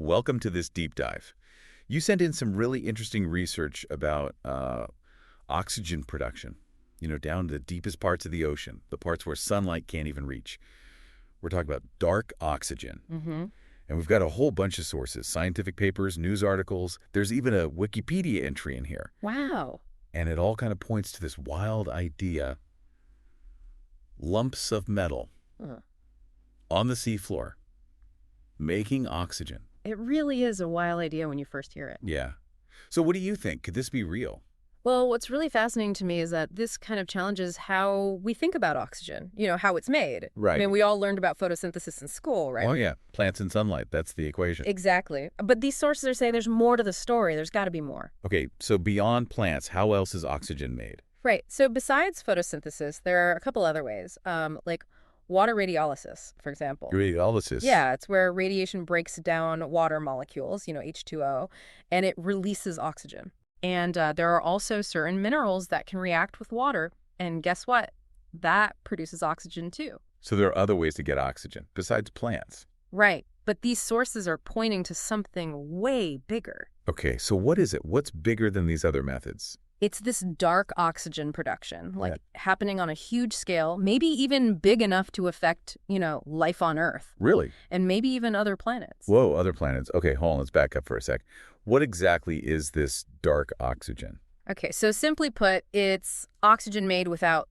welcome to this deep dive. You sent in some really interesting research about oxygen production, down to the deepest parts of the ocean, the parts where sunlight can't even reach. We're talking about dark oxygen. Mm-hmm. And we've got a whole bunch of sources, scientific papers, news articles. There's even a Wikipedia entry in here. Wow. And it all kind of points to this wild idea. Lumps of metal on the seafloor making oxygen. It really is a wild idea when you first hear it. Yeah. So what do you think? Could this be real? Well, what's really fascinating to me is that this kind of challenges how we think about oxygen, how it's made. Right. I mean, we all learned about photosynthesis in school, right? Oh, yeah. Plants and sunlight. That's the equation. Exactly. But these sources are saying there's more to the story. There's got to be more. Okay, so beyond plants, how else is oxygen made? Right. So besides photosynthesis, there are a couple other ways, like water radiolysis, for example. Radiolysis? Yeah, it's where radiation breaks down water molecules, H2O, and it releases oxygen. And there are also certain minerals that can react with water. And guess what? That produces oxygen too. So there are other ways to get oxygen besides plants? Right. But these sources are pointing to something way bigger. Okay, so what is it? What's bigger than these other methods? It's this dark oxygen production, happening on a huge scale, maybe even big enough to affect, life on Earth. Really? And maybe even other planets. Whoa, other planets. Okay, hold on, let's back up for a sec. What exactly is this dark oxygen? Okay, so simply put, it's oxygen made without,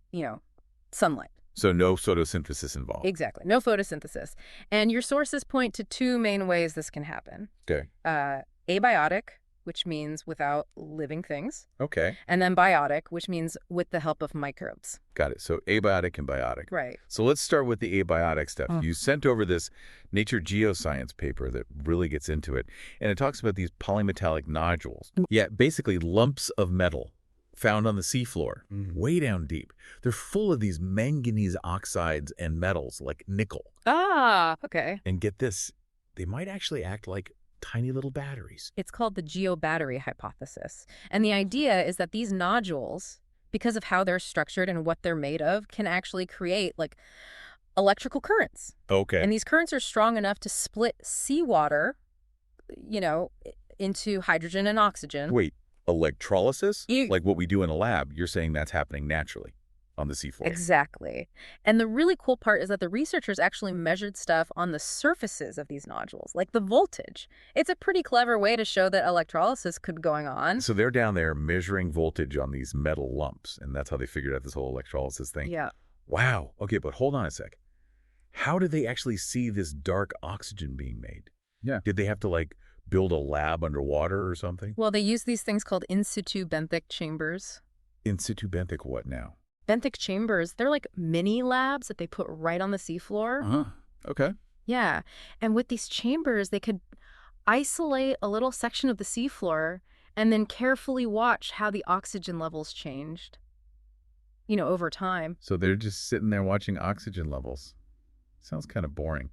sunlight. So no photosynthesis involved? Exactly, no photosynthesis. And your sources point to two main ways this can happen. Okay. Abiotic, which means without living things. Okay. And then biotic, which means with the help of microbes. Got it. So abiotic and biotic. Right. So let's start with the abiotic stuff. You sent over this Nature Geoscience paper that really gets into it, and it talks about these polymetallic nodules. Yeah, basically lumps of metal found on the seafloor, way down deep. They're full of these manganese oxides and metals like nickel. Ah, okay. And get this, they might actually act like tiny little batteries. It's called the geobattery hypothesis. And the idea is that these nodules, because of how they're structured and what they're made of, can actually create electrical currents. Okay. And these currents are strong enough to split seawater, into hydrogen and oxygen. Wait, electrolysis? Like what we do in a lab, you're saying that's happening naturally on the seafloor. Exactly. And the really cool part is that the researchers actually measured stuff on the surfaces of these nodules, like the voltage. It's a pretty clever way to show that electrolysis could be going on. So they're down there measuring voltage on these metal lumps, and that's how they figured out this whole electrolysis thing. Yeah. Wow. Okay, but hold on a sec. How did they actually see this dark oxygen being made? Yeah. Did they have to, build a lab underwater or something? Well, they use these things called in situ benthic chambers. In situ benthic what now? Benthic chambers, they're like mini labs that they put right on the seafloor. Uh-huh. Okay. Yeah. And with these chambers, they could isolate a little section of the seafloor and then carefully watch how the oxygen levels changed, over time. So they're just sitting there watching oxygen levels. Sounds kind of boring.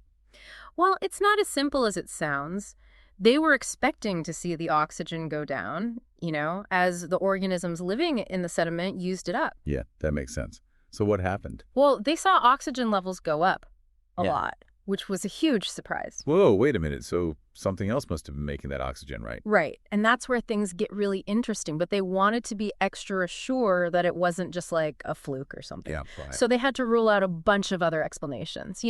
Well, it's not as simple as it sounds. They were expecting to see the oxygen go down, as the organisms living in the sediment used it up. Yeah, that makes sense. So what happened? Well, they saw oxygen levels go up a lot, which was a huge surprise. Whoa, wait a minute. So something else must have been making that oxygen, right? Right. And that's where things get really interesting. But they wanted to be extra sure that it wasn't just like a fluke or something. Yeah, right. So they had to rule out a bunch of other explanations.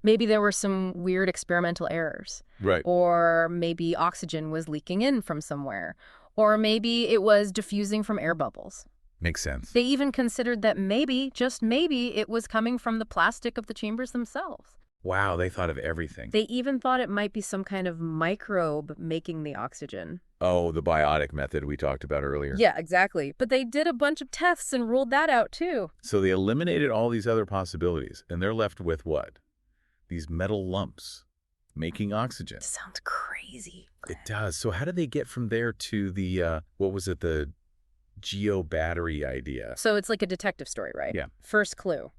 Maybe there were some weird experimental errors. Right. Or maybe oxygen was leaking in from somewhere. Or maybe it was diffusing from air bubbles. Makes sense. They even considered that maybe, just maybe, it was coming from the plastic of the chambers themselves. Wow, they thought of everything. They even thought it might be some kind of microbe making the oxygen. Oh, the biotic method we talked about earlier. Yeah, exactly. But they did a bunch of tests and ruled that out too. So they eliminated all these other possibilities, and they're left with what? These metal lumps making oxygen. Sounds crazy. It does. So how did they get from there to the, the geobattery idea? So it's like a detective story, right? Yeah. First clue.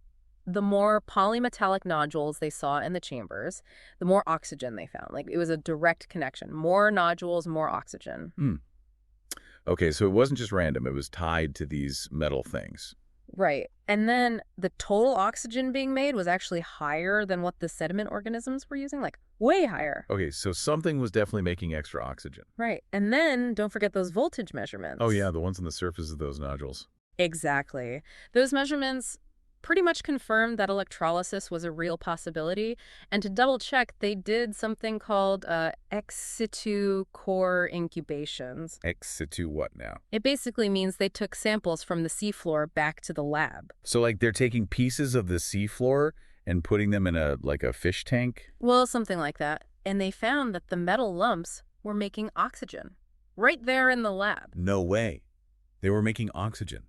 The more polymetallic nodules they saw in the chambers, the more oxygen they found. It was a direct connection. More nodules, more oxygen. Okay, so it wasn't just random. It was tied to these metal things. Right. And then the total oxygen being made was actually higher than what the sediment organisms were using, way higher. Okay, so something was definitely making extra oxygen. Right. And then don't forget those voltage measurements. Oh yeah, the ones on the surface of those nodules. Exactly. Those measurements pretty much confirmed that electrolysis was a real possibility. And to double check, they did something called ex situ core incubations. Ex situ what now? It basically means they took samples from the seafloor back to the lab. So like they're taking pieces of the seafloor and putting them in a fish tank? Well, something like that. And they found that the metal lumps were making oxygen right there in the lab. No way. They were making oxygen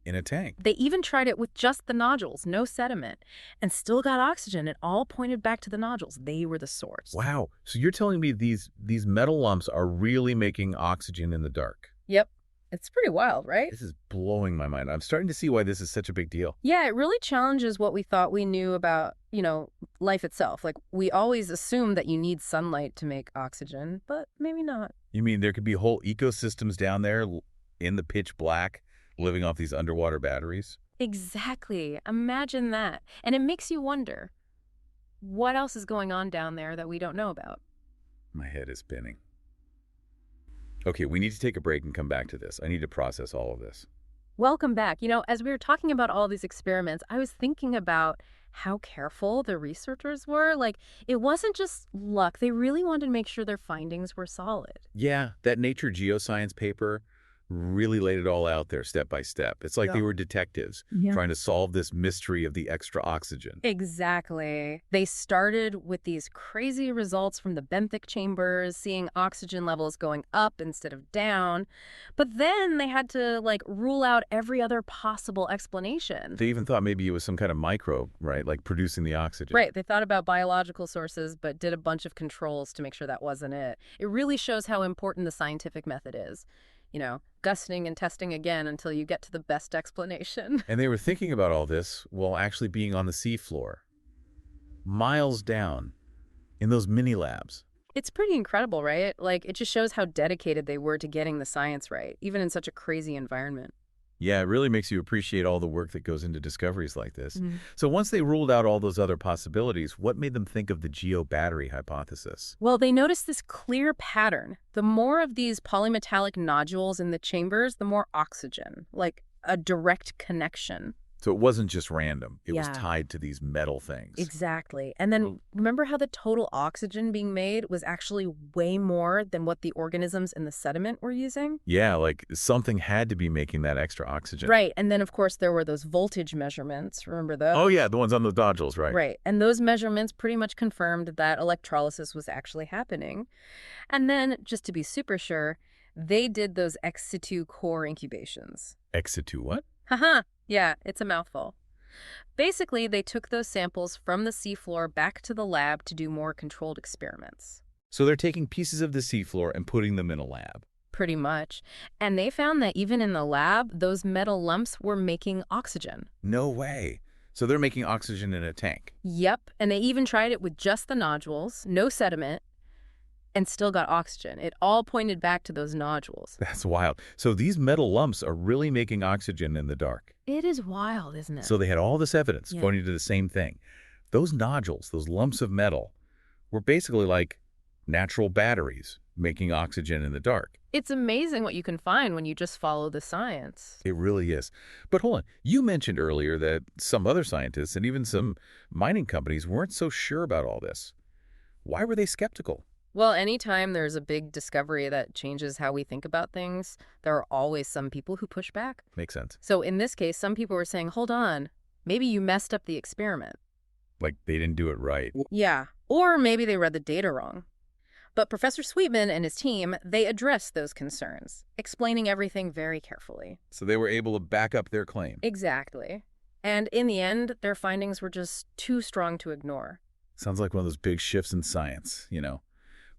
in a tank. They even tried it with just the nodules, no sediment, and still got oxygen. It all pointed back to the nodules. They were the source. Wow. So you're telling me these metal lumps are really making oxygen in the dark? Yep. It's pretty wild, right? This is blowing my mind. I'm starting to see why this is such a big deal. Yeah, it really challenges what we thought we knew about, life itself. Like, we always assume that you need sunlight to make oxygen, but maybe not. You mean there could be whole ecosystems down there in the pitch black living off these underwater batteries? Exactly. Imagine that. And it makes you wonder, what else is going on down there that we don't know about? My head is spinning. Okay, we need to take a break and come back to this. I need to process all of this. Welcome back. As we were talking about all these experiments, I was thinking about how careful the researchers were. Like, it wasn't just luck. They really wanted to make sure their findings were solid. Yeah, that Nature Geoscience paper really laid it all out there step by step. It's like they were detectives trying to solve this mystery of the extra oxygen. Exactly. They started with these crazy results from the benthic chambers, seeing oxygen levels going up instead of down. But then they had to, rule out every other possible explanation. They even thought maybe it was some kind of microbe, right? Like producing the oxygen. Right. They thought about biological sources, but did a bunch of controls to make sure that wasn't it. It really shows how important the scientific method is. Gusting and testing again until you get to the best explanation. And they were thinking about all this while actually being on the seafloor, miles down in those mini labs. It's pretty incredible, right? It just shows how dedicated they were to getting the science right, even in such a crazy environment. Yeah, it really makes you appreciate all the work that goes into discoveries like this. So once they ruled out all those other possibilities, what made them think of the geobattery hypothesis? Well, they noticed this clear pattern. The more of these polymetallic nodules in the chambers, the more oxygen, like a direct connection. So it wasn't just random. It was Yeah. tied to these metal things. Exactly. And then remember how the total oxygen being made was actually way more than what the organisms in the sediment were using? Yeah, like something had to be making that extra oxygen. Right. And then, of course, there were those voltage measurements. Remember those? Oh, yeah, the ones on the nodules, right? Right. And those measurements pretty much confirmed that electrolysis was actually happening. And then, just to be super sure, they did those ex situ core incubations. Ex situ what? Haha. Yeah, it's a mouthful. Basically, they took those samples from the seafloor back to the lab to do more controlled experiments. So they're taking pieces of the seafloor and putting them in a lab. Pretty much. And they found that even in the lab, those metal lumps were making oxygen. No way. So they're making oxygen in a tank. Yep. And they even tried it with just the nodules, no sediment, and still got oxygen. It all pointed back to those nodules. That's wild. So these metal lumps are really making oxygen in the dark. It is wild, isn't it? So they had all this evidence Yeah. pointing to the same thing. Those nodules, those lumps of metal, were basically like natural batteries making oxygen in the dark. It's amazing what you can find when you just follow the science. It really is. But hold on, you mentioned earlier that some other scientists and even some mining companies weren't so sure about all this. Why were they skeptical? Well, anytime there's a big discovery that changes how we think about things, there are always some people who push back. Makes sense. So in this case, some people were saying, hold on, maybe you messed up the experiment. Like they didn't do it right. Yeah. Or maybe they read the data wrong. But Professor Sweetman and his team, they addressed those concerns, explaining everything very carefully. So they were able to back up their claim. Exactly. And in the end, their findings were just too strong to ignore. Sounds like one of those big shifts in science,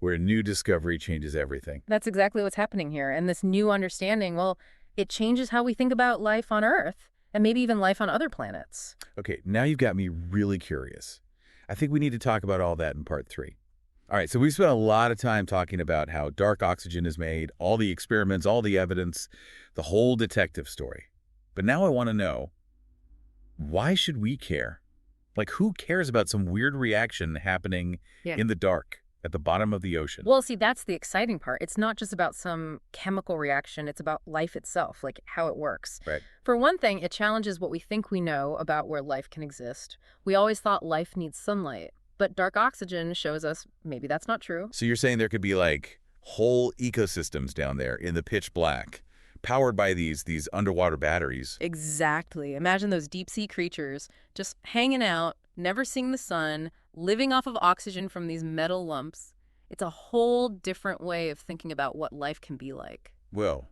where a new discovery changes everything. That's exactly what's happening here. And this new understanding, well, it changes how we think about life on Earth and maybe even life on other planets. Okay, now you've got me really curious. I think we need to talk about all that in part 3. All right, so we've spent a lot of time talking about how dark oxygen is made, all the experiments, all the evidence, the whole detective story. But now I want to know, why should we care? Like, who cares about some weird reaction happening Yeah. in the dark at the bottom of the ocean? Well, see, that's the exciting part. It's not just about some chemical reaction. It's about life itself, like how it works. Right. For one thing, it challenges what we think we know about where life can exist. We always thought life needs sunlight, but dark oxygen shows us maybe that's not true. So you're saying there could be, like, whole ecosystems down there in the pitch black, powered by these underwater batteries. Exactly. Imagine those deep-sea creatures just hanging out, never seeing the sun, living off of oxygen from these metal lumps. It's a whole different way of thinking about what life can be like. Whoa,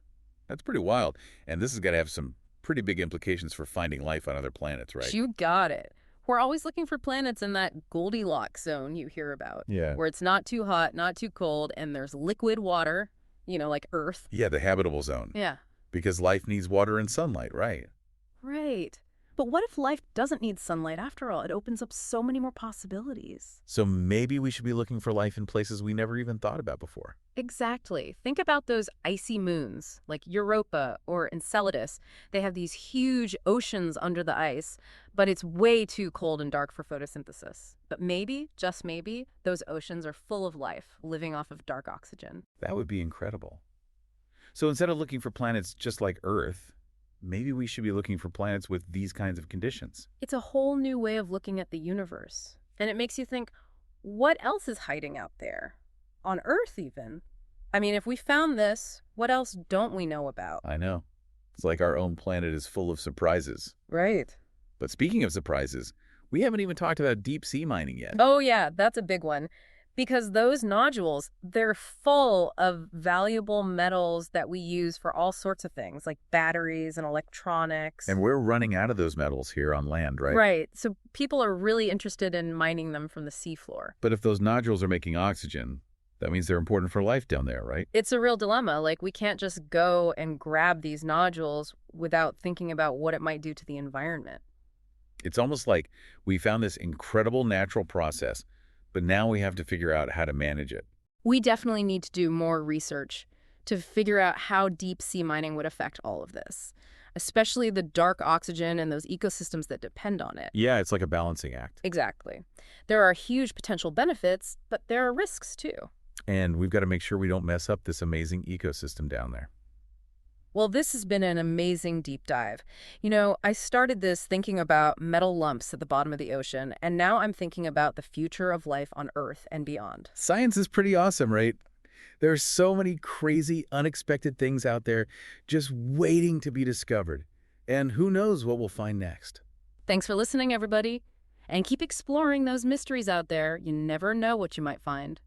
that's pretty wild. And this has got to have some pretty big implications for finding life on other planets, right? You got it. We're always looking for planets in that Goldilocks zone you hear about, Yeah. where it's not too hot, not too cold, and there's liquid water, like Earth. Yeah, the habitable zone. Yeah. Because life needs water and sunlight, right? Right. But what if life doesn't need sunlight after all? It opens up so many more possibilities. So maybe we should be looking for life in places we never even thought about before. Exactly. Think about those icy moons, like Europa or Enceladus. They have these huge oceans under the ice, but it's way too cold and dark for photosynthesis. But maybe, just maybe, those oceans are full of life, living off of dark oxygen. That would be incredible. So instead of looking for planets just like Earth, maybe we should be looking for planets with these kinds of conditions. It's a whole new way of looking at the universe. And it makes you think, what else is hiding out there? On Earth, even. I mean, if we found this, what else don't we know about? I know. It's like our own planet is full of surprises. Right. But speaking of surprises, we haven't even talked about deep sea mining yet. Oh, yeah, that's a big one. Because those nodules, they're full of valuable metals that we use for all sorts of things, like batteries and electronics. And we're running out of those metals here on land, right? Right. So people are really interested in mining them from the seafloor. But if those nodules are making oxygen, that means they're important for life down there, right? It's a real dilemma. Like, we can't just go and grab these nodules without thinking about what it might do to the environment. It's almost like we found this incredible natural process, but now we have to figure out how to manage it. We definitely need to do more research to figure out how deep sea mining would affect all of this, especially the dark oxygen and those ecosystems that depend on it. Yeah, it's like a balancing act. Exactly. There are huge potential benefits, but there are risks too. And we've got to make sure we don't mess up this amazing ecosystem down there. Well, this has been an amazing deep dive. I started this thinking about metal lumps at the bottom of the ocean, and now I'm thinking about the future of life on Earth and beyond. Science is pretty awesome, right? There are so many crazy, unexpected things out there just waiting to be discovered. And who knows what we'll find next. Thanks for listening, everybody. And keep exploring those mysteries out there. You never know what you might find.